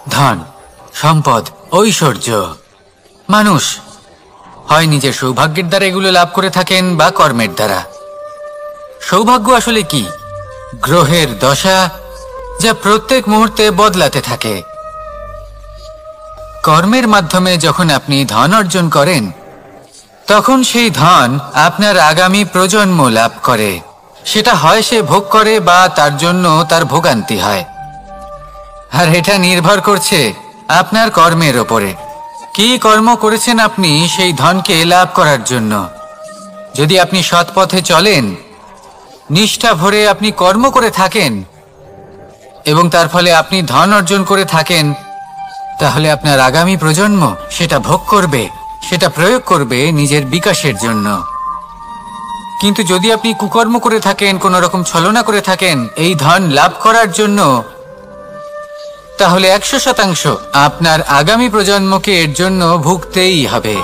ধন, সম্পদ, ঐশ্বর্য। মানুষ হয় নিজের সৌভাগ্যের দ্বারা এগুলো লাভ করে থাকেন বা কর্মের দ্বারা। সৌভাগ্য আসলে কি? গ্রহের দশা, যা প্রত্যেক মুহূর্তে বদলাতে থাকে। কর্মের মাধ্যমে যখন আপনি ধন অর্জন করেন, তখন সেই ধন আপনার আগামী প্রজন্ম লাভ করে। সেটা হয় সে ভোগ করে বা তার জন্য তার ভোগান্তি হয়। আর এটা নির্ভর করছে আপনার কর্মের ওপরে। কি কর্ম করেছেন আপনি সেই ধনকে লাভ করার জন্য। যদি আপনি সৎ পথে চলেন, নিষ্ঠা ভরে আপনি কর্ম করে থাকেন এবং তার ফলে আপনি ধন অর্জন করে থাকেন, তাহলে আপনার আগামী প্রজন্ম সেটা ভোগ করবে, সেটা প্রয়োগ করবে নিজের বিকাশের জন্য। কিন্তু যদি আপনি কুকর্ম করে থাকেন, কোনো রকম ছলনা করে থাকেন এই ধন লাভ করার জন্য, তাহলে 100% আপনার আগামী প্রজন্মকে এর জন্য ভুগতেই হবে।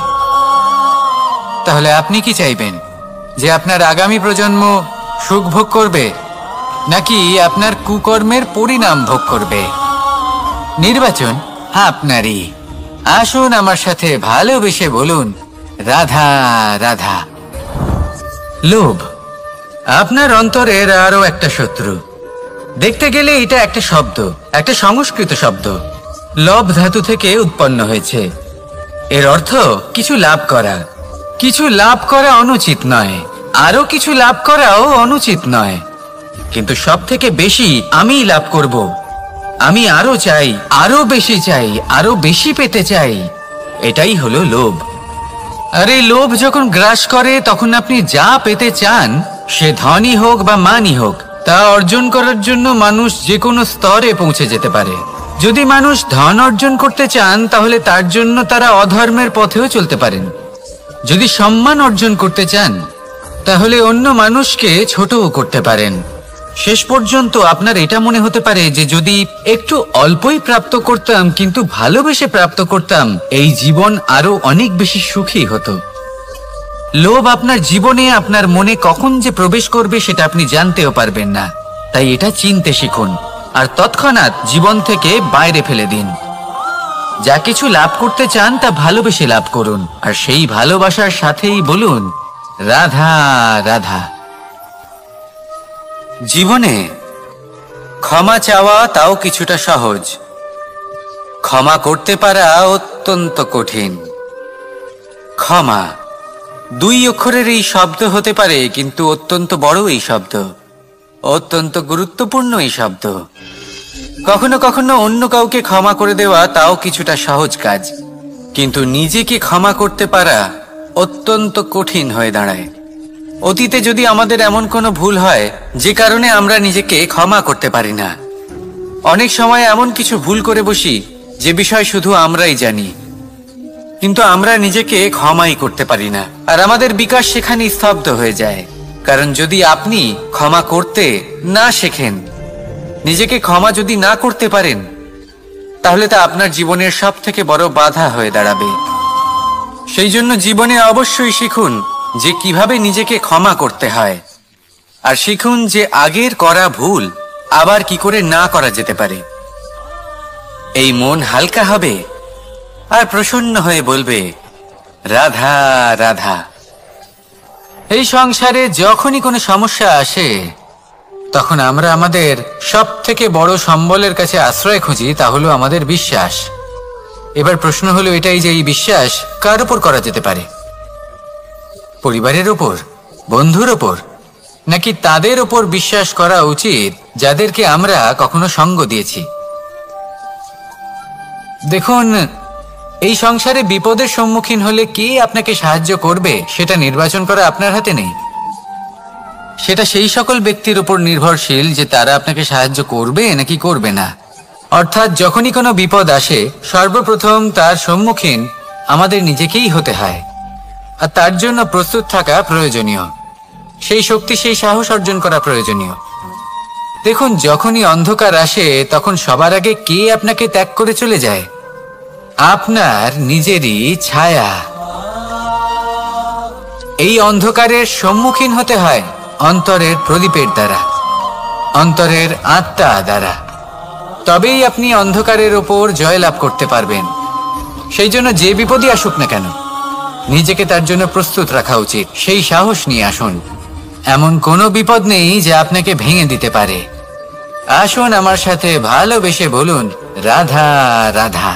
তাহলে আপনি কি চাইবেন? যে আপনার আগামী প্রজন্ম সুখ ভোগ করবে, নাকি আপনার কুকর্মের পরিণাম ভোগ করবে? নির্বাচন আপনারই। আসুন আমার সাথে ভালোবেসে বলুন, রাধা রাধা। লোভ আপনার অন্তরের আরো একটা শত্রু। দেখতে গেলে এটা একটা শব্দ, একটা সংস্কৃত শব্দ। লব ধাতু থেকে উৎপন্ন হয়েছে। এর অর্থ কিছু লাভ করা। কিছু লাভ করা অনুচিত নয়, আরো কিছু লাভ করাও অনুচিত নয়, কিন্তু সব থেকে বেশি আমি লাভ করব। আমি আরো চাই, আরো বেশি চাই, আরো বেশি পেতে চাই। এটাই হলো লোভ। আর এই লোভ যখন গ্রাস করে, তখন আপনি যা পেতে চান, সে ধনই হোক বা মানই হোক, তা অর্জন করার জন্য মানুষ যে কোনো স্তরে পৌঁছে যেতে পারে। যদি মানুষ ধন অর্জন করতে চান, তাহলে তার জন্য তারা অধর্মের পথেও চলতে পারেন। যদি সম্মান অর্জন করতে চান, তাহলে অন্য মানুষকে ছোটও করতে পারেন। শেষ পর্যন্ত আপনার এটা মনে হতে পারে যে যদি একটু অল্পই প্রাপ্ত করতাম, কিন্তু ভালোবেসে প্রাপ্ত করতাম, এই জীবন আরো অনেক বেশি সুখী হতো। লোভ আপনার জীবনে, আপনার মনে কখন যে প্রবেশ করবে সেটা আপনি জানতেও পারবেন না। তাই এটা চিনতে শিখুন আর তৎক্ষণাৎ জীবন থেকে বাইরে ফেলে দিন। যা কিছু লাভ করতে চান তা ভালোবেসে লাভ করুন, আর সেই ভালোবাসার সাথেই বলুন, রাধা রাধা। জীবনে ক্ষমা চাওয়া তাও কিছুটা সহজ, ক্ষমা করতে পারা অত্যন্ত কঠিন। ক্ষমা 2 অক্ষরের এই শব্দ হতে পারে, কিন্তু অত্যন্ত বড় এই শব্দ, অত্যন্ত গুরুত্বপূর্ণ এই শব্দ। কখনো কখনো অন্য কাউকে ক্ষমা করে দেওয়া তাও কিছুটা সহজ কাজ, কিন্তু নিজেকে ক্ষমা করতে পারা অত্যন্ত কঠিন হয়ে দাঁড়ায়। অতীতে যদি আমাদের এমন কোনো ভুল হয় যে কারণে আমরা নিজেকে ক্ষমা করতে পারি না, অনেক সময় এমন কিছু ভুল করে বসি যে বিষয় শুধু আমরাই জানি, কিন্তু আমরা নিজেকে ক্ষমাই করতে পারি না, আর আমাদের বিকাশ সেখানে স্তব্ধ হয়ে যায়। কারণ যদি আপনি ক্ষমা করতে না শেখেন, নিজেকে ক্ষমা যদি না করতে পারেন, তাহলে তা আপনার জীবনের সব থেকে বড় বাধা হয়ে দাঁড়াবে। সেই জন্য জীবনে অবশ্যই শিখুন যে কিভাবে নিজেকে ক্ষমা করতে হয়, আর শিখুন যে আগের করা ভুল আবার কি করে না করা যেতে পারে। এই মন হালকা হবে আর প্রসন্ন হয়ে বলবে, রাধা রাধা। এই সংসারে যখনই কোনো সমস্যা আসে, তখন আমরা আমাদের সব থেকে বড় সম্বলের কাছে আশ্রয় খুঁজি, তা হলো আমাদের বিশ্বাস। এবার প্রশ্ন হলো এটাই যে এই বিশ্বাস কার উপর করা যেতে পারে? পরিবারের উপর, বন্ধুর উপর, নাকি তাদের উপর বিশ্বাস করা উচিত যাদেরকে আমরা কখনো সঙ্গ দিয়েছি? দেখুন, এই সংসারে বিপদের সম্মুখীন হলে কে আপনাকে সাহায্য করবে সেটা নির্বাচন করা আপনার হাতে নেই। সেটা সেই সকল ব্যক্তির উপর নির্ভরশীল যে তারা আপনাকে সাহায্য করবে নাকি করবে না। অর্থাৎ যখনই কোনো বিপদ আসে, সর্বপ্রথম তার সম্মুখীন আমাদের নিজেকেই হতে হয়, আর তার জন্য প্রস্তুত থাকা প্রয়োজনীয়। সেই শক্তি, সেই সাহস অর্জন করা প্রয়োজনীয়। দেখুন, যখনই অন্ধকার আসে, তখন সবার আগে কে আপনাকে ত্যাগ করে চলে যায়? আপনার নিজেরই ছায়া। এই অন্ধকারের সম্মুখীন হতে হয় অন্তরের প্রদীপের দ্বারা, অন্তরের আত্মা দ্বারা। তবেই আপনি অন্ধকারের ওপর জয়লাভ করতে পারবেন। সেই জন্য যে বিপদই আসুক না কেন, নিজেকে তার জন্য প্রস্তুত রাখা উচিত। সেই সাহস নিয়ে আসুন। এমন কোনো বিপদ নেই যে আপনাকে ভেঙে দিতে পারে। আসুন আমার সাথে ভালোবেসে বলুন, রাধা রাধা।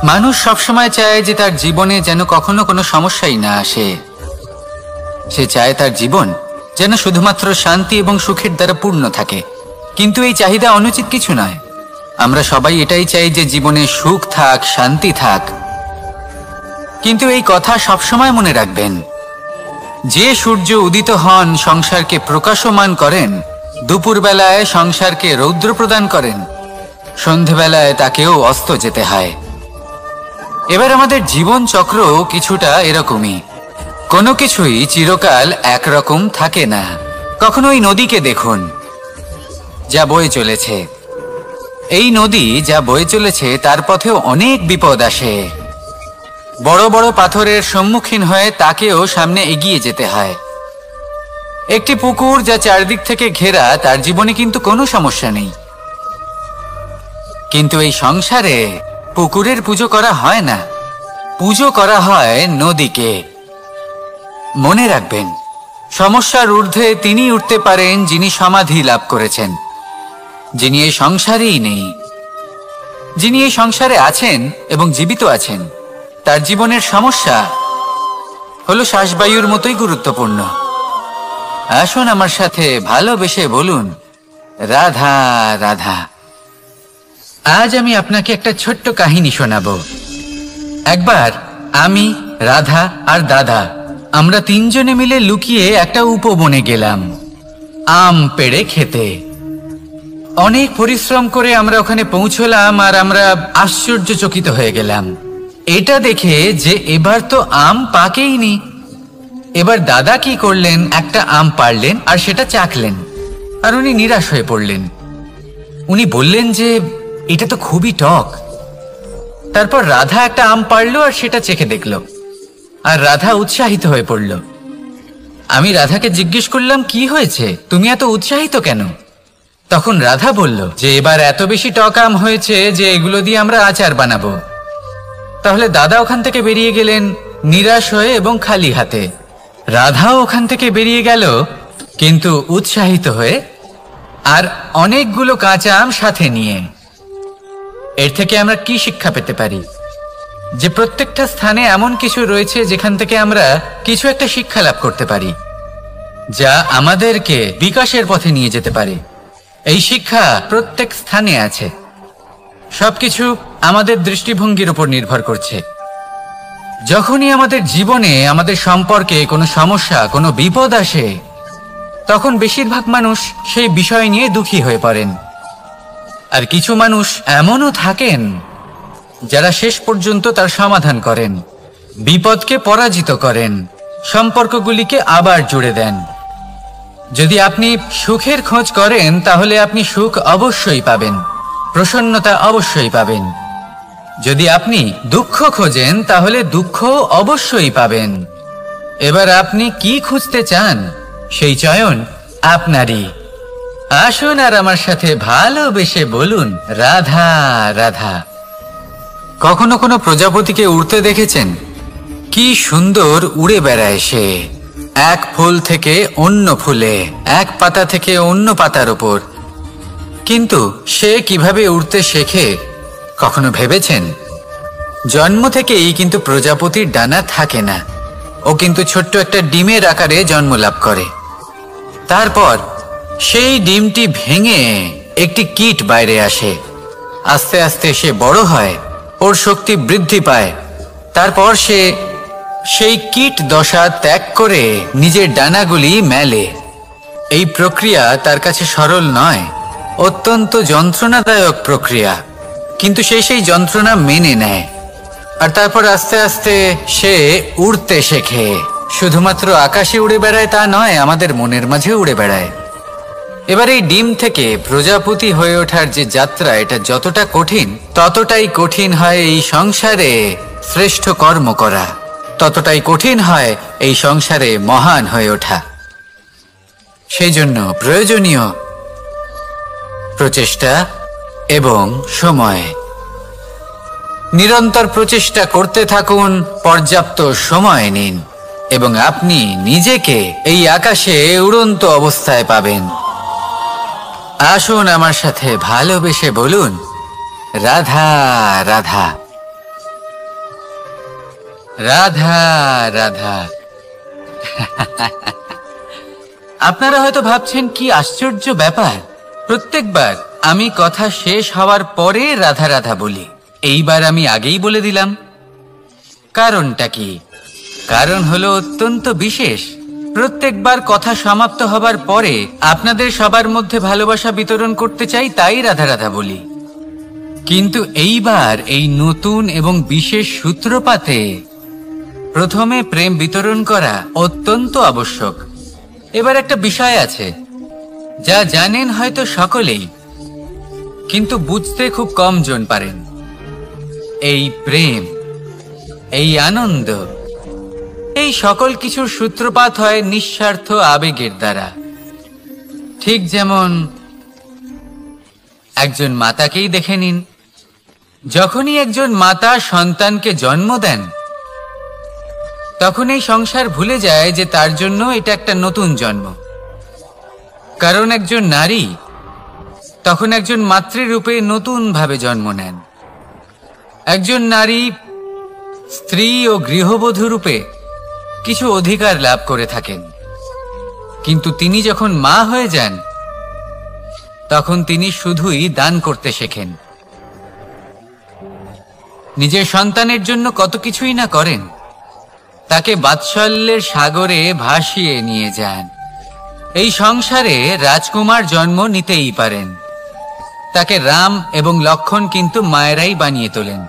মানুষ সবসময় চায় যে তার জীবনে যেন কখনো কোনো সমস্যাই না আসে। সে চায় তার জীবন যেন শুধুমাত্র শান্তি এবং সুখের দ্বারা পূর্ণ থাকে। কিন্তু এই চাহিদা অনুচিত কিছু নয়। আমরা সবাই এটাই চাই যে জীবনে সুখ থাক, শান্তি থাক। কিন্তু এই কথা সবসময় মনে রাখবেন, যে সূর্য উদিত হন সংসারকে প্রকাশমান করেন, দুপুরবেলায় সংসারকে রৌদ্র প্রদান করেন, সন্ধেবেলায় তাকেও অস্ত যেতে হয়। এবার আমাদের জীবন চক্র কিছুটা এরকমই। কোনো কিছুই চিরকাল একরকম থাকে না। কখনো এই নদীকে দেখুন যা বয়ে চলেছে। এই নদী যা বয়ে চলেছে তার পথেও অনেক বিপদ আসে। বড় বড় পাথরের সম্মুখীন হয়ে তাকেও সামনে এগিয়ে যেতে হয়। একটি পুকুর যা চারদিক থেকে ঘেরা, তার জীবনে কিন্তু কোনো সমস্যা নেই। কিন্তু এই সংসারে পুকুরের পুজো করা হয় না, পুজো করা হয় নদীকে। মনে রাখবেন, সমস্যার ঊর্ধ্বে তিনি উঠতে পারেন যিনি সমাধি লাভ করেছেন, যিনি এই সংসারেই নেই। যিনি এই সংসারে আছেন এবং জীবিত আছেন, তার জীবনের সমস্যা হলো শ্বাসবায়ুর মতোই গুরুত্বপূর্ণ। আসুন আমার সাথে ভালোবেসে বলুন, রাধা রাধা। আজ আমি আপনাকে একটা ছোট্ট কাহিনী শোনাবো। একবার আমি, রাধা আর দাদা, আমরা তিনজনে মিলে লুকিয়ে একটা উপবনে গেলাম আম পেড়ে খেতে। অনেক পরিশ্রম করে আমরা ওখানে পৌঁছলাম আর আমরা আশ্চর্যচকিত হয়ে গেলাম এটা দেখে যে এবার তো আম পাকেইনি। এবার দাদা কি করলেন, একটা আম পাড়লেন আর সেটা চাখলেন, আর উনি নিরাশ হয়ে পড়লেন। উনি বললেন যে এটা তো খুবই টক। তারপর রাধা একটা আম পাড়লো আর সেটা চেখে দেখলো, আর রাধা উৎসাহিত হয়ে পড়ল। আমি রাধাকে জিজ্ঞেস করলাম, কি হয়েছে, তুমি এত উৎসাহিত কেন? তখন রাধা বলল যে এবার এত বেশি টক আম হয়েছে যে এগুলো দিয়ে আমরা আচার বানাবো। তাহলে দাদা ওখান থেকে বেরিয়ে গেলেন নিরাশ হয়ে এবং খালি হাতে। রাধাও ওখান থেকে বেরিয়ে গেল কিন্তু উৎসাহিত হয়ে, আর অনেকগুলো কাঁচা আম সাথে নিয়ে। এর থেকে আমরা কি শিক্ষা পেতে পারি? যে প্রত্যেকটা স্থানে এমন কিছু রয়েছে যেখান থেকে আমরা কিছু একটা শিক্ষা লাভ করতে পারি, যা আমাদেরকে বিকাশের পথে নিয়ে যেতে পারে। এই শিক্ষা প্রত্যেক স্থানে আছে। সবকিছু আমাদের দৃষ্টিভঙ্গির উপর নির্ভর করছে। যখনই আমাদের জীবনে, আমাদের সম্পর্কে কোনো সমস্যা, কোনো বিপদ আসে, তখন বেশিরভাগ মানুষ সেই বিষয় নিয়ে দুঃখী হয়ে পড়েন। আর কিছু মানুষ এমনও থাকেন যারা শেষ পর্যন্ত তার সমাধান করেন, বিপদকে পরাজিত করেন, সম্পর্কগুলিকে আবার জুড়ে দেন। যদি আপনি সুখের খোঁজ করেন তাহলে আপনি সুখ অবশ্যই পাবেন, প্রসন্নতা অবশ্যই পাবেন। যদি আপনি দুঃখ খোঁজেন তাহলে দুঃখ অবশ্যই পাবেন। এবার আপনি কি খুঁজতে চান, সেই চয়ন আপনারই। আসুন আর আমার সাথে ভালোবেসে বলুন, রাধা রাধা। কখনো কোনো প্রজাপতিকে উড়তে দেখেছেন? কি সুন্দর উড়ে বেড়ায় সে, এক ফুল থেকে অন্য ফুলে, এক পাতা থেকে অন্য পাতার উপর। কিন্তু সে কিভাবে উড়তে শেখে কখনো ভেবেছেন? জন্ম থেকেই কিন্তু প্রজাপতির ডানা থাকে না। ও কিন্তু ছোট্ট একটা ডিমের আকারে জন্ম লাভ করে। তারপর সেই ডিমটি ভেঙে একটি কীট বাইরে আসে। আস্তে আস্তে সে বড় হয়, ওর শক্তি বৃদ্ধি পায়। তারপর সে সেই কীট দশা ত্যাগ করে নিজের ডানাগুলি মেলে। এই প্রক্রিয়া তার কাছে সরল নয়, অত্যন্ত যন্ত্রণাদায়ক প্রক্রিয়া, কিন্তু সে সেই যন্ত্রণা মেনে নেয়। আর তারপর আস্তে আস্তে সে উড়তে শেখে। শুধুমাত্র আকাশে উড়ে বেড়ায় তা নয়, আমাদের মনের মাঝে উড়ে বেড়ায়। এবার এই ডিম থেকে প্রজাপতি হয়ে ওঠার যে যাত্রা, এটা যতটা কঠিন, ততটাই কঠিন হয় এই সংসারে শ্রেষ্ঠ কর্ম করা, ততটাই কঠিন হয় এই সংসারে মহান হয়ে ওঠা। সেই জন্য প্রয়োজনীয় প্রচেষ্টা, এবং সময়। নিরন্তর প্রচেষ্টা করতে থাকুন, পর্যাপ্ত সময় নিন এবং আপনি নিজেকে এই আকাশে উড়ন্ত অবস্থায় পাবেন। আসুন আমার সাথে ভালোবেসে বলুন, রাধা রাধা, রাধা রাধা। আপনারা হয়তো ভাবছেন কি আশ্চর্য ব্যাপার, প্রত্যেকবার আমি কথা শেষ হওয়ার পরে রাধা রাধা বলি। এইবার আমি আগেই বলে দিলাম। কারণটা কি? কারণ হলো অত্যন্ত বিশেষ। প্রত্যেকবার কথা সমাপ্ত হবার পরে আপনাদের সবার মধ্যে ভালোবাসা বিতরণ করতে চাই, তাই রাধা রাধা বলি। কিন্তু এইবার এই নতুন এবং বিশেষ সূত্রপাতে প্রথমে প্রেম বিতরণ করা অত্যন্ত আবশ্যক। এবার একটা বিষয় আছে যা জানেন হয়তো সকলেই, কিন্তু বুঝতে খুব কম জন পারেন। এই প্রেম, এই আনন্দ, এই সকল কিছুর সূত্রপাত হয় নিঃস্বার্থ আবেগের দ্বারা। ঠিক যেমন একজন মাতাকেই দেখে নিন। যখনই একজন মাতা সন্তানকে জন্ম দেন, তখন এই সংসার ভুলে যায় যে তার জন্য এটা একটা নতুন জন্ম। কারণ একজন নারী তখন একজন মাতৃরূপে নতুন ভাবে জন্ম নেন। একজন নারী স্ত্রী ও গৃহবধূ রূপে কিছু অধিকার লাভ করে থাকেন, কিন্তু তিনি যখন মা হয়ে যান তখন তিনি শুধুই দান করতে শেখেন। নিজের সন্তানের জন্য কত কিছুই না করেন, তাকে বাৎসল্যের সাগরে ভাসিয়ে নিয়ে যান। এই সংসারে রাজকুমার জন্ম নিতেই পারেন, তাকে রাম এবং লক্ষণ কিন্তু মায়েরাই বানিয়ে তোলেন।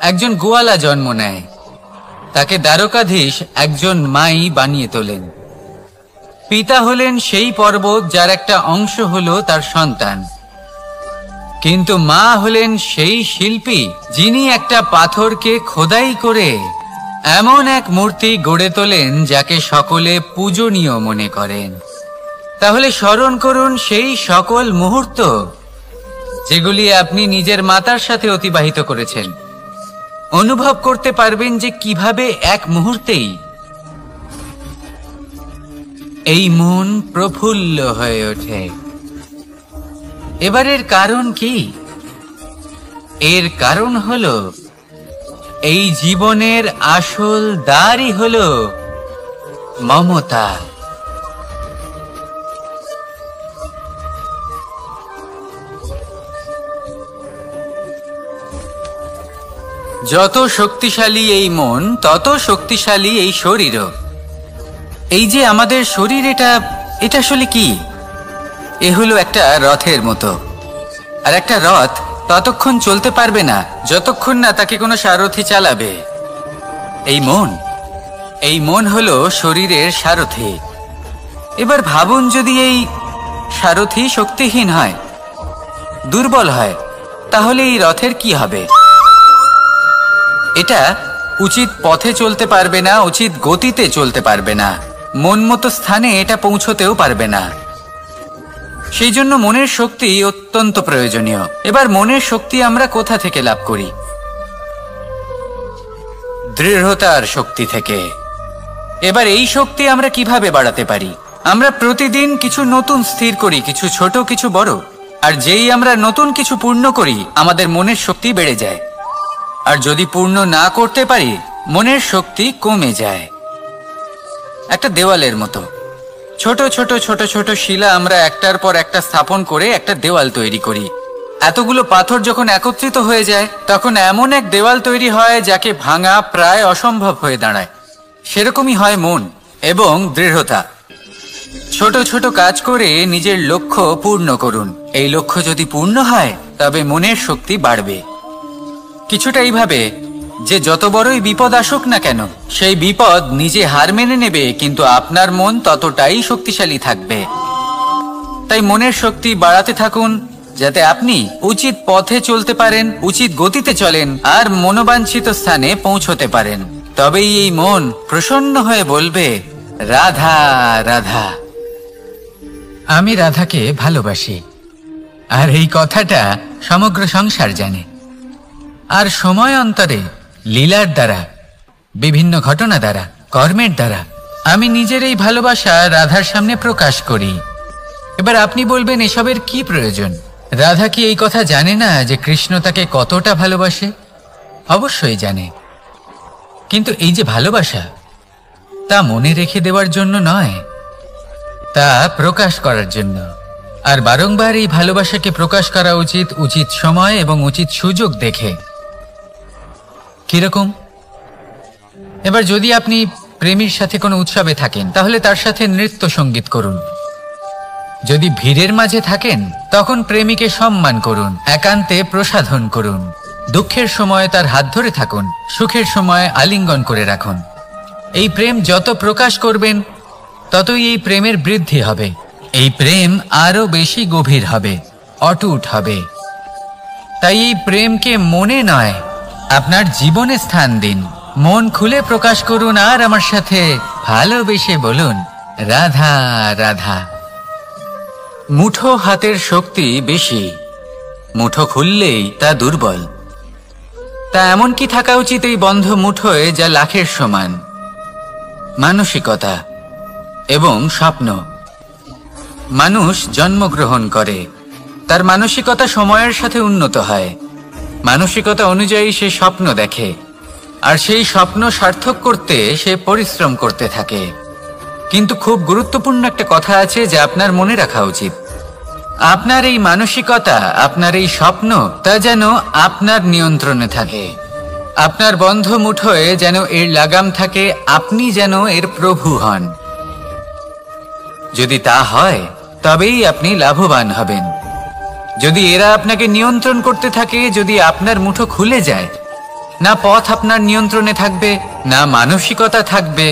একজন গোয়ালা জন্ম নেয়, তাকে দ্বারকাধীশ একজন মাই বানিয়ে তোলেন। পিতা হলেন সেই পর্বত যার একটা অংশ হলো তার সন্তান, কিন্তু মা হলেন সেই শিল্পী যিনি একটা পাথরকে খোদাই করে এমন এক মূর্তি গড়ে তোলেন যাকে সকলে পূজনীয় মনে করেন। তাহলে স্মরণ করুন সেই সকল মুহূর্ত যেগুলি আপনি নিজের মাতার সাথে অতিবাহিত করেছেন। অনুভব করতে পারবেন যে কিভাবে এক মুহূর্তেই এই মন প্রফুল্ল হয়ে ওঠে। এবারের কারণ কি? এর কারণ হলো এই জীবনের আসল দ্বারই হলো মমতা। যত শক্তিশালী এই মন, তত শক্তিশালী এই শরীরও। এই যে আমাদের শরীর, এটা আসলে কি? এ হলো একটা রথের মতো। আর একটা রথ ততক্ষণ চলতে পারবে না যতক্ষণ না তাকে কোনো সারথি চালাবে। এই মন হলো শরীরের সারথি। এবার ভাবুন, যদি এই সারথি শক্তিহীন হয়, দুর্বল হয়, তাহলে এই রথের কি হবে? এটা উচিত পথে চলতে পারবে না, উচিত গতিতে চলতে পারবে না, মন মতো স্থানে এটা পৌঁছতেও পারবে না। সেই জন্য মনের শক্তি অত্যন্ত প্রয়োজনীয়। এবার মনের শক্তি আমরা কোথা থেকে লাভ করি? দৃঢ়তার শক্তি থেকে। এবার এই শক্তি আমরা কিভাবে বাড়াতে পারি? আমরা প্রতিদিন কিছু নতুন স্থির করি, কিছু ছোট কিছু বড়। আর যেই আমরা নতুন কিছু পূর্ণ করি, আমাদের মনের শক্তি বেড়ে যায়। আর যদি পূর্ণ না করতে পারি, মনের শক্তি কমে যায়। একটা দেওয়ালের মতো ছোট ছোট ছোট ছোট শিলা আমরা একটার পর একটা স্থাপন করে একটা দেওয়াল তৈরি করি। এতগুলো পাথর যখন একত্রিত হয়ে যায়, তখন এমন এক দেওয়াল তৈরি হয় যাকে ভাঙা প্রায় অসম্ভব হয়ে দাঁড়ায়। সেরকমই হয় মন এবং দৃঢ়তা। ছোট ছোট কাজ করে নিজের লক্ষ্য পূর্ণ করুন। এই লক্ষ্য যদি পূর্ণ হয়, তবে মনের শক্তি বাড়বে। কিছুটা এইভাবে যে যত বড়ই বিপদ আসুক না কেন, সেই বিপদ নিজে হার মেনে নেবে, কিন্তু আপনার মন ততটাই শক্তিশালী থাকবে। তাই মনের শক্তি বাড়াতে থাকুন, যাতে আপনি উচিত পথে চলতে পারেন, উচিত গতিতে চলেন আর মনোবাঞ্ছিত স্থানে পৌঁছতে পারেন। তবেই এই মন প্রসন্ন হয়ে বলবে, রাধা রাধা। আমি রাধাকে ভালোবাসি। আর এই কথাটা সমগ্র সংসার জানে। আর সময় অন্তরে লীলার দ্বারা, বিভিন্ন ঘটনা দ্বারা, কর্মের দ্বারা আমি নিজের এই ভালোবাসা রাধার সামনে প্রকাশ করি। এবার আপনি বলবেন, এসবের কি প্রয়োজন? রাধা কি এই কথা জানে না যে কৃষ্ণ তাকে কতটা ভালোবাসে? অবশ্যই জানে, কিন্তু এই যে ভালোবাসা, তা মনে রেখে দেওয়ার জন্য নয়, তা প্রকাশ করার জন্য। আর বারংবার এই ভালোবাসাকে প্রকাশ করা উচিত, উচিত সময় এবং উচিত সুযোগ দেখে। কিরকম? এবার যদি আপনি প্রেমীর সাথে কোনো উৎসবে থাকেন, তাহলে তার সাথে নৃত্য সঙ্গীত করুন। যদি ভিড়ের মাঝে থাকেন, তখন প্রেমীকে সম্মান করুন, একান্তে প্রসাধন করুন। দুঃখের সময় তার হাত ধরে থাকুন, সুখের সময় আলিঙ্গন করে রাখুন। এই প্রেম যত প্রকাশ করবেন, ততই এই প্রেমের বৃদ্ধি হবে। এই প্রেম আরো বেশি গভীর হবে, অটুট হবে। তাই এই প্রেমকে মনে নয়, আপনার জীবনে স্থান দিন। মন খুলে প্রকাশ করুন আর আমার সাথে ভালোবেসে বলুন, রাধা রাধা। মুঠো হাতের শক্তি বেশি, মুঠো খুললেই তা দুর্বল। তা এমন কি থাকা উচিত এই বন্ধ মুঠোয় যা লাখের সমান? মানসিকতা এবং স্বপ্ন। মানুষ জন্মগ্রহণ করে, তার মানসিকতা সময়ের সাথে উন্নত হয়। মানসিকতা অনুযায়ী সে স্বপ্ন দেখে, আর সেই স্বপ্ন সার্থক করতে সে পরিশ্রম করতে থাকে। কিন্তু খুব গুরুত্বপূর্ণ একটা কথা আছে যা আপনার মনে রাখা উচিত। আপনার এই মানসিকতা, আপনার এই স্বপ্ন, তা যেন আপনার নিয়ন্ত্রণে থাকে। আপনার বন্ধ মুঠোয় যেন এর লাগাম থাকে, আপনি যেন এর প্রভু হন। যদি তা হয়, তবেই আপনি লাভবান হবেন। যদি এরা আপনাকে নিয়ন্ত্রণ করতে থাকে, যদি আপনার মুঠো খুলে যায়, না পথ আপনার নিয়ন্ত্রণে থাকবে, না মানসিকতা থাকবে,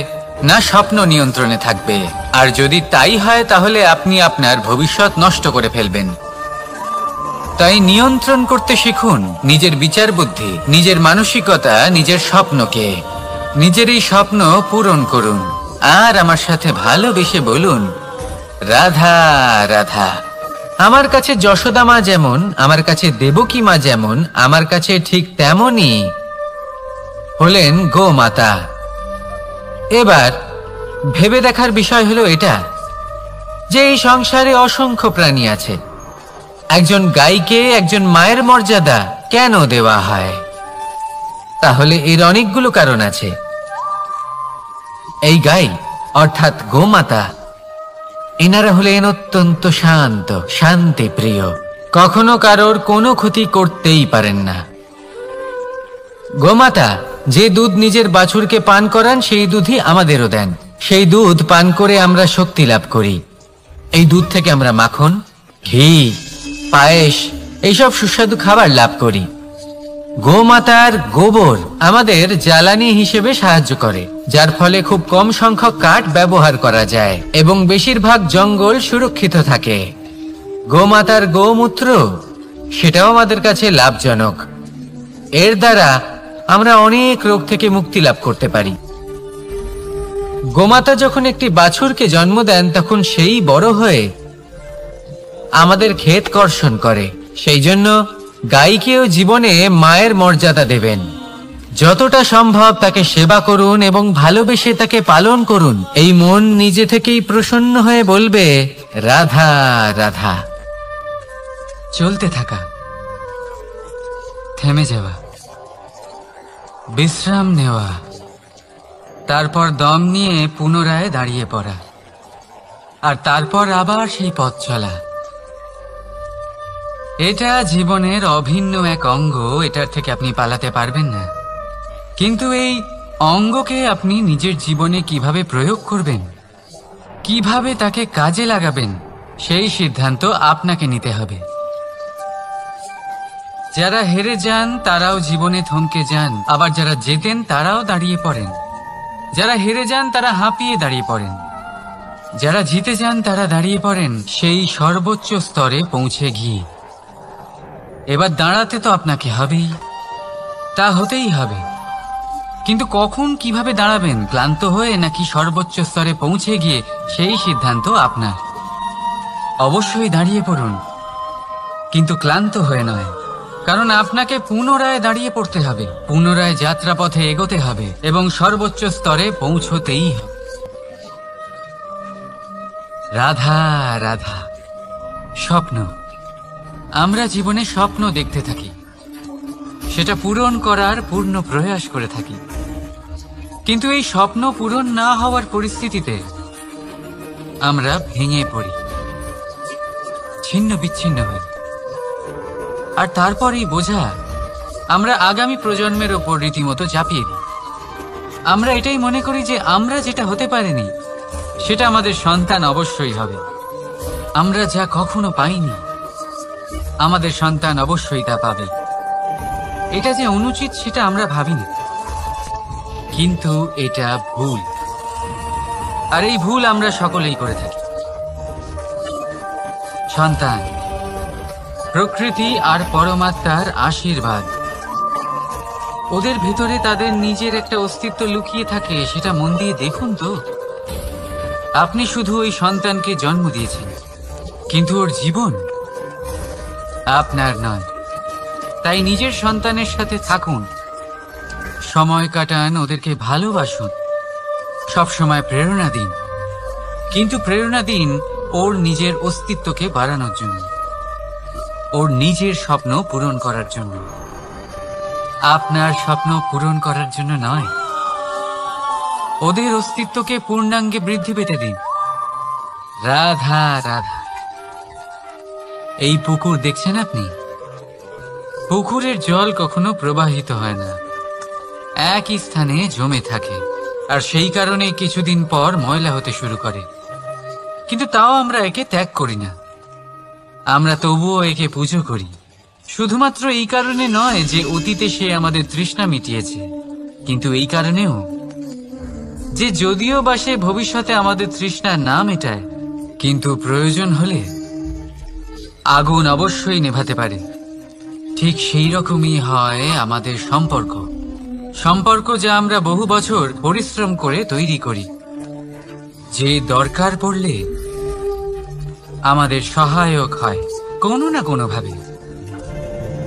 না স্বপ্ন নিয়ন্ত্রণে থাকবে। আর যদি তাই হয়, তাহলে আপনি আপনার ভবিষ্যৎ নষ্ট করে ফেলবেন। তাই নিয়ন্ত্রণ করতে শিখুন নিজের বিচার বুদ্ধি, নিজের মানসিকতা, নিজের স্বপ্নকে। নিজের এই স্বপ্ন পূরণ করুন আর আমার সাথে ভালোবেসে বলুন, রাধা রাধা। আমার কাছে যশোদা মা যেমন, আমার কাছে দেবকী মা যেমন, আমার কাছে ঠিক তেমনই হলেন গোমাতা। এবার ভেবে দেখার বিষয় হলো এটা যে এই সংসারে অসংখ্য প্রাণী আছে। একজন গাইকে একজন মায়ের মর্যাদা কেন দেওয়া হয়? তাহলে এর অনেকগুলো কারণ আছে। এই গাই অর্থাৎ গোমাতা, এনারা হলেন অত্যন্ত শান্ত, শান্তি প্রিয়, কখনো কারোর কোনো ক্ষতি করতেই পারেন না। গোমাতা যে দুধ নিজের বাছুরকে পান করান, সেই দুধই আমাদেরও দেন। সেই দুধ পান করে আমরা শক্তি লাভ করি। এই দুধ থেকে আমরা মাখন, ঘি, পায়েস, এইসব সুস্বাদু খাবার লাভ করি। গোমাতার গোবর আমাদের জ্বালানি হিসেবে সাহায্য করে, যার ফলে খুব কম সংখ্যক কাঠ ব্যবহার করা যায় এবং বেশিরভাগ জঙ্গল সুরক্ষিত থাকে। গোমাতার গোমূত্র, সেটাও আমাদের কাছে লাভজনক। এর দ্বারা আমরা অনেক রোগ থেকে মুক্তি লাভ করতে পারি। গোমাতা যখন একটি বাছুরকে জন্ম দেন, তখন সেই বড় হয়ে আমাদের ক্ষেত কর্ষণ করে। সেই জন্য গাইকেও জীবনে মায়ের মর্যাদা দেবেন। যতটা সম্ভব তাকে সেবা করুন এবং ভালোবেসে তাকে পালন করুন। এই মন নিজে থেকেই প্রসন্ন হয়ে বলবে, রাধা রাধা। চলতে থাকা, থেমে যাওয়া, বিশ্রাম নেওয়া, তারপর দম নিয়ে পুনরায় দাঁড়িয়ে পড়া, আর তারপর আবার সেই পথ চলা। এটা জীবনের অভিন্ন এক অঙ্গ, এটার থেকে আপনি পালাতে পারবেন না। কিন্তু এই অঙ্গকে আপনি নিজের জীবনে কিভাবে প্রয়োগ করবেন, কিভাবে তাকে কাজে লাগাবেন, সেই সিদ্ধান্ত আপনাকে নিতে হবে। যারা হেরে যান তারাও জীবনে থমকে যান, আবার যারা জেতেন তারাও দাঁড়িয়ে পড়েন। যারা হেরে যান তারা হাঁপিয়ে দাঁড়িয়ে পড়েন, যারা জিতে যান তারা দাঁড়িয়ে পড়েন সেই সর্বোচ্চ স্তরে পৌঁছে গিয়ে। এবার দাঁড়াতে তো আপনাকে হবেই, তা হতেই হবে। কিন্তু কখন, কিভাবে দাঁড়াবেন, ক্লান্ত হয়ে নাকি সর্বোচ্চ স্তরে পৌঁছে গিয়ে, সেই সিদ্ধান্ত আপনার। অবশ্যই দাঁড়িয়ে পড়ুন, কিন্তু ক্লান্ত হয়ে নয়, কারণ আপনাকে পুনরায় দাঁড়িয়ে পড়তে হবে, পুনরায় যাত্রাপথে এগোতে হবে এবং সর্বোচ্চ স্তরে পৌঁছতেই হবে। রাধা রাধা। স্বপ্ন, আমরা জীবনে স্বপ্ন দেখতে থাকি, সেটা পূরণ করার পূর্ণ প্রয়াস করে থাকি, কিন্তু এই স্বপ্ন পূরণ না হওয়ার পরিস্থিতিতে আমরা ভেঙে পড়ি, ছিন্ন বিচ্ছিন্ন হই। আর তারপর এই বোঝা আমরা আগামী প্রজন্মের ওপর রীতিমতো চাপিয়ে দিই। আমরা এটাই মনে করি যে আমরা যেটা হতে পারিনি সেটা আমাদের সন্তান অবশ্যই হবে। আমরা যা কখনো পাইনি আমাদের সন্তান অবশ্যই তা পাবে। এটা যে অনুচিত সেটা আমরা ভাবিনি, কিন্তু এটা ভুল। আর এই ভুল আমরা সকলেই করে থাকি। সন্তান প্রকৃতি আর পরমাত্মার আশীর্বাদ। ওদের ভেতরে তাদের নিজের একটা অস্তিত্ব লুকিয়ে থাকে, সেটা মন দিয়ে দেখুন তো। আপনি শুধু ওই সন্তানকে জন্ম দিয়েছেন, কিন্তু ওর জীবন আপনার নয়। তাই নিজের সন্তানের সাথে থাকুন, সময় কাটান, ওদেরকে ভালোবাসুন, সবসময় প্রেরণা দিন, কিন্তু প্রেরণা দিন ওর নিজের অস্তিত্বকে বাড়ানোর জন্য, ওর নিজের স্বপ্ন পূরণ করার জন্য, আপনার স্বপ্ন পূরণ করার জন্য নয়। ওদের অস্তিত্বকে পূর্ণাঙ্গে বৃদ্ধি পেতে দিন। রাধা রাধা। এই পুকুর দেখছেন আপনি? পুকুরের জল কখনো প্রবাহিত হয় না, একই স্থানে জমে থাকে, আর সেই কারণে কিছুদিন পর ময়লা হতে শুরু করে। কিন্তু তাও আমরা একে ত্যাগ করি না, আমরা তবুও একে পুজো করি। শুধুমাত্র এই কারণে নয় যে অতীতে সে আমাদের তৃষ্ণা মিটিয়েছে, কিন্তু এই কারণেও যে যদিও বা সে ভবিষ্যতে আমাদের তৃষ্ণা না মেটায়, কিন্তু প্রয়োজন হলে আগুন অবশ্যই নেভাতে পারে। ঠিক সেই রকমই হয় আমাদের সম্পর্ক, সম্পর্ক যা আমরা বহু বছর পরিশ্রম করে তৈরি করি, যে দরকার পড়লে আমাদের সহায়ক হয় কোনো না কোনোভাবে।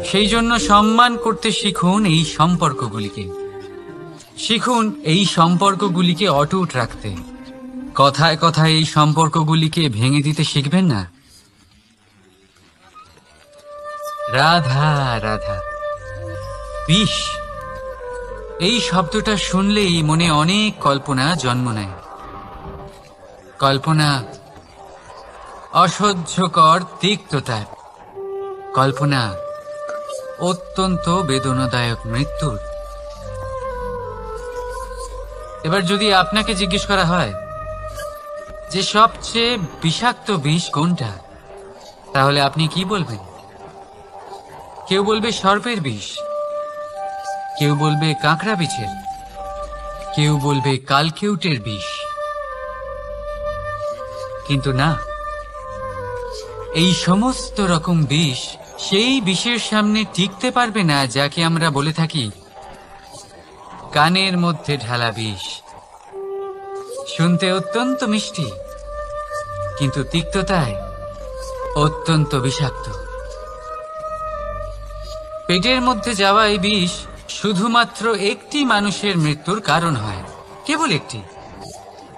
সেই জন্য সম্মান করতে শিখুন এই সম্পর্কগুলিকে, শিখুন এই সম্পর্কগুলিকে অটুট রাখতে। কথায় কথায় এই সম্পর্কগুলিকে ভেঙে দিতে শিখবেন না। রাধা রাধা। বিষ, এই শব্দটা শুনলেই মনে অনেক কল্পনা জন্ম নেয়। কল্পনা অসহ্যকর তিক্ততার, কল্পনা অত্যন্ত বেদনাদায়ক মৃত্যুর। এবার যদি আপনাকে জিজ্ঞেস করা হয় যে সবচেয়ে বিষাক্ত বিষ কোনটা, তাহলে আপনি কি বলবেন? কেউ বলবে সর্পের বিষ, কেউ বলবে কাঁকড়া বিছের, কেউ বলবে কালকেউটের বিষ। কিন্তু না, এই সমস্ত রকম বিষ সেই বিষের সামনে টিকতে পারবে না যাকে আমরা বলে থাকি কানের মধ্যে ঢালা বিষ। শুনতে অত্যন্ত মিষ্টি, কিন্তু তিক্ততায় অত্যন্ত বিষাক্ত। পেটের মধ্যে যাওয়া এই বিষ শুধুমাত্র একটি মানুষের মৃত্যুর কারণ হয়, কেবল একটি,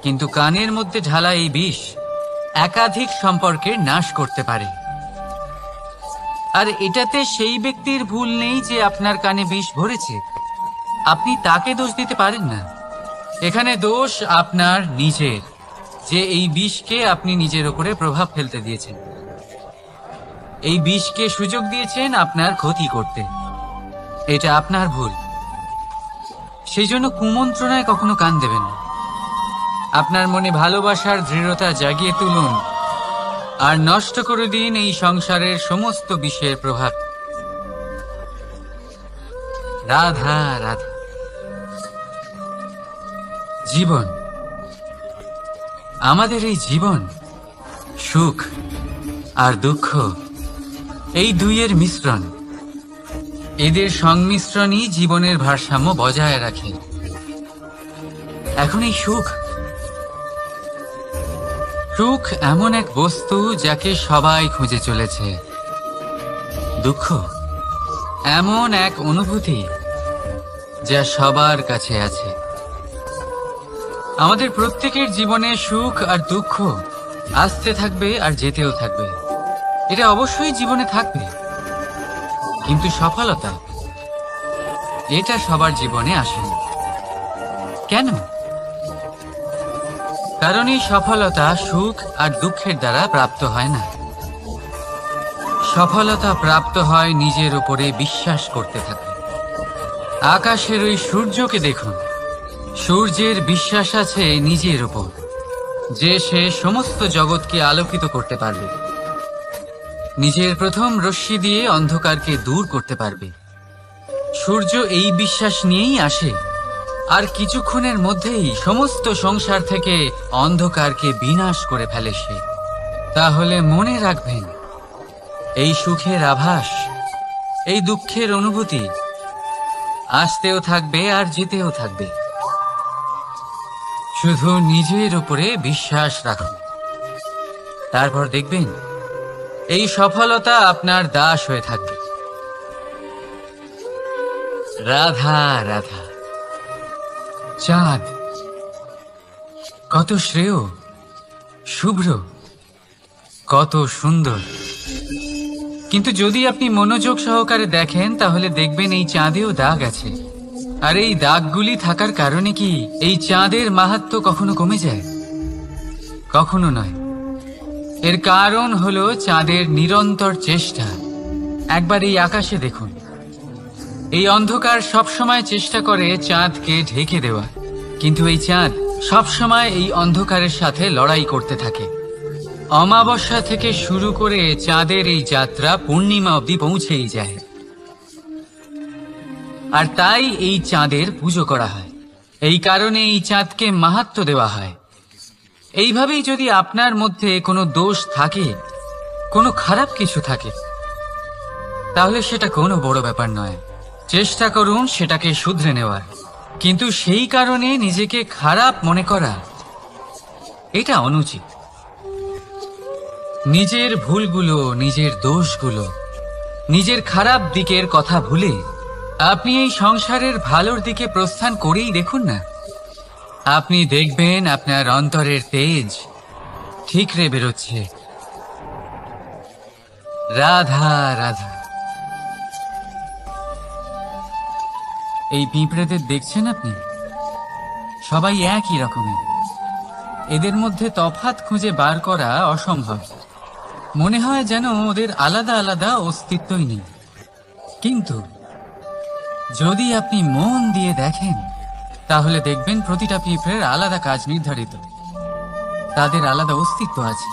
কিন্তু কানের মধ্যে ঢালা এই বিষ একাধিক সম্পর্কের নাশ করতে পারে। আর এটাতে সেই ব্যক্তির ভুল নেই যে আপনার কানে বিষ ভরেছে, আপনি তাকে দোষ দিতে পারেন না। এখানে দোষ আপনার নিজের, যে এই বিষকে আপনি নিজের উপরে প্রভাব ফেলতে দিয়েছেন, এই বিষকে সুযোগ দিয়েছেন আপনার ক্ষতি করতে। এটা আপনার ভুল। সেই জন্য কুমন্ত্রণায় কখনো কান দেবেন না। আপনার মনে ভালোবাসার দৃঢ়তা জাগিয়ে তুলুন আর নষ্ট করে দিন এই সংসারের সমস্ত বিষের প্রভাব। রাধা রাধা। জীবন, আমাদের এই জীবন সুখ আর দুঃখ, এই দুইয়ের মিশ্রণ। এদের সংমিশ্রণই জীবনের ভারসাম্য বজায় রাখে। এখন এই সুখ, সুখ এমন এক বস্তু যাকে সবাই খুঁজে চলেছে, দুঃখ এমন এক অনুভূতি যা সবার কাছে আছে। আমাদের প্রত্যেকের জীবনে সুখ আর দুঃখ আসতে থাকবে আর যেতেও থাকবে, এটা অবশ্যই জীবনে থাকবে। কিন্তু সফলতা এটা সবার জীবনে আসে না। কেন? কারণ এই সফলতা সুখ আর দুঃখের দ্বারা প্রাপ্ত হয় না। সফলতা প্রাপ্ত হয় নিজের উপরে বিশ্বাস করতে থাকে। আকাশের ওই সূর্যকে দেখুন, সূর্যের বিশ্বাস আছে নিজের উপর যে সে সমস্ত জগৎকে আলোকিত করতে পারবে, নিজের প্রথম রশ্মি দিয়ে অন্ধকারকে দূর করতে পারবে। সূর্য এই বিশ্বাস নিয়েই আসে, আর কিছুক্ষণের মধ্যেই সমস্ত সংসার থেকে অন্ধকারকে বিনাশ করে ফেলে সে। তাহলে মনে রাখবেন, এই সুখের আভাস, এই দুঃখের অনুভূতি আসতেও থাকবে আর যেতেও থাকবে। শুধু নিজের উপরে বিশ্বাস রাখুন, তারপর দেখবেন এই সফলতা আপনার দাস হয়ে থাকবে। রাধা রাধা। চাঁদ কত শ্রেয়, শুভ্র, কত সুন্দর। কিন্তু যদি আপনি মনোযোগ সহকারে দেখেন তাহলে দেখবেন এই চাঁদেও দাগ আছে। আর এই দাগগুলি থাকার কারণে কি এই চাঁদের মাহাত্ম্য কখনো কমে যায়? কখনো নয়। এর কারণ হলো চাঁদের নিরন্তর চেষ্টা। একবার এই আকাশে দেখুন, এই অন্ধকার সবসময় চেষ্টা করে চাঁদকে ঢেকে দেওয়া, কিন্তু এই চাঁদ সবসময় এই অন্ধকারের সাথে লড়াই করতে থাকে। অমাবস্যা থেকে শুরু করে চাঁদের এই যাত্রা পূর্ণিমা অবধি পৌঁছেই যায়। আর তাই এই চাঁদের পুজো করা হয়, এই কারণে এই চাঁদকে মাহাত্ম্য দেওয়া হয়। এইভাবেই যদি আপনার মধ্যে কোনো দোষ থাকে, কোনো খারাপ কিছু থাকে, তাহলে সেটা কোনো বড় ব্যাপার নয়। চেষ্টা করুন সেটাকে শুধরে নেওয়ার, কিন্তু সেই কারণে নিজেকে খারাপ মনে করা এটা অনুচিত। নিজের ভুলগুলো, নিজের দোষগুলো, নিজের খারাপ দিকের কথা ভুলে আপনি এই সংসারের ভালোর দিকে প্রস্থান করেই দেখুন না। আপনি দেখবেন আপনার অন্তরের তেজ ঠিকরে বেরোচ্ছে। রাধা রাধা। এই পিঁপড়েদের দেখছেন আপনি? সবাই একই রকমের। এদের মধ্যে তফাৎ খুঁজে বার করা অসম্ভব। মনে হয় যেন ওদের আলাদা আলাদা অস্তিত্বই নেই। কিন্তু যদি আপনি মন দিয়ে দেখেন তাহলে দেখবেন প্রতিটা পিঁপড়ের আলাদা কাজ নির্ধারিত, তাদের আলাদা অস্তিত্ব আছে।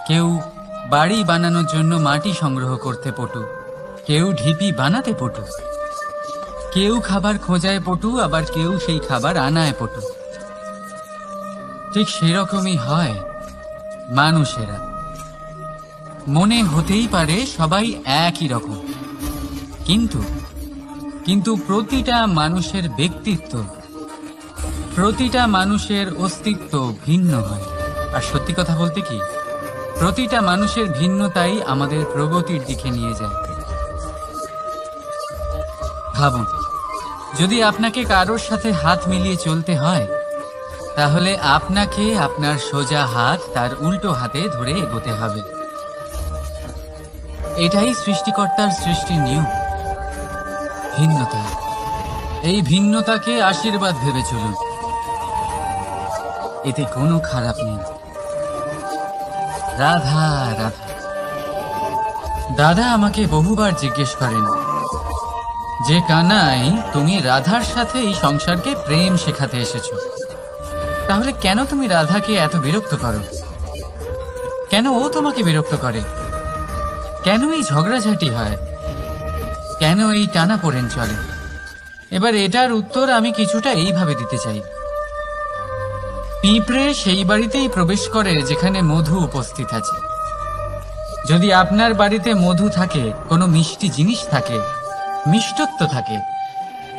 কেউ বাড়ি বানানোর জন্য মাটি সংগ্রহ করতে পটু, কেউ ঢিপি বানাতে পটু, কেউ খাবার খোঁজায় পটু, আবার কেউ সেই খাবার আনায় পটু। ঠিক সেরকমই হয় মানুষেরা। মনে হতেই পারে সবাই একই রকম, কিন্তু প্রতিটা মানুষের ব্যক্তিত্ব, প্রতিটা মানুষের অস্তিত্ব ভিন্ন হয়। আর সত্যি কথা বলতে কি, প্রতিটা মানুষের ভিন্নতাই আমাদের প্রগতির দিকে নিয়ে যায়। ভাবুন, যদি আপনাকে কারোর সাথে হাত মিলিয়ে চলতে হয়, তাহলে আপনাকে আপনার সোজা হাত তার উল্টো হাতে ধরে এগোতে হবে। এটাই সৃষ্টিকর্তার সৃষ্টির নিয়ম। ভিন্নতা, এই ভিন্নতাকে আশীর্বাদ ভেবে চলুন, এতে কোনো খারাপ নেই। রাধা রাধা। দাদা আমাকে বহুবার জিজ্ঞেস করেন যে কানাই, তুমি রাধার সাথে এই সংসারকে প্রেম শেখাতে এসেছো, তাহলে কেন তুমি রাধাকে এত বিরক্ত করো? কেন ও তোমাকে বিরক্ত করে? কেন এই ঝগড়াঝাটি হয়? কেন এই টানাপোড়েন চলে? এবার এটার উত্তর আমি কিছুটা এইভাবে দিতে চাই। পিঁপড়ে সেই বাড়িতেই প্রবেশ করে যেখানে মধু উপস্থিত আছে। যদি আপনার বাড়িতে মধু থাকে, কোনো মিষ্টি জিনিস থাকে, মিষ্টত্ব থাকে,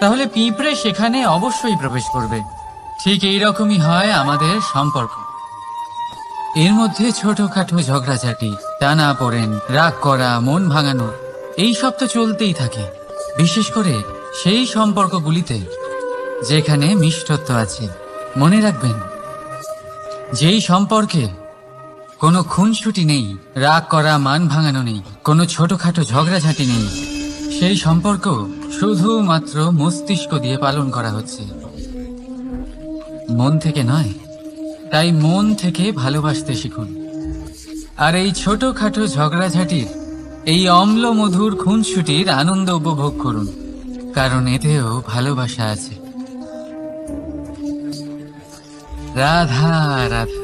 তাহলে পিঁপড়ে সেখানে অবশ্যই প্রবেশ করবে। ঠিক এইরকমই হয় আমাদের সম্পর্ক। এর মধ্যে ছোটখাটো ঝগড়াঝাটি, টানা পড়েন, রাগ করা, মন ভাঙানো, এই সব তো চলতেই থাকে। বিশেষ করে সেই সম্পর্কগুলিতে যেখানে মিষ্টত্ব আছে। মনে রাখবেন, যেই সম্পর্কে কোনো খুনসুটি নেই, রাগ করা, মান ভাঙানো নেই, কোনো ছোটখাটো ঝগড়াঝাটি নেই, সেই সম্পর্ক শুধুমাত্র মস্তিষ্ক দিয়ে পালন করা হচ্ছে, মন থেকে নয়। তাই মন থেকে ভালোবাসতে শিখুন। আর এই ছোটখাটো ঝগড়াঝাটির, এই অম্ল মধুর খুনসুটির আনন্দ উপভোগ করুন, কারণ এতেও ভালোবাসা আছে। রাধা রাধা।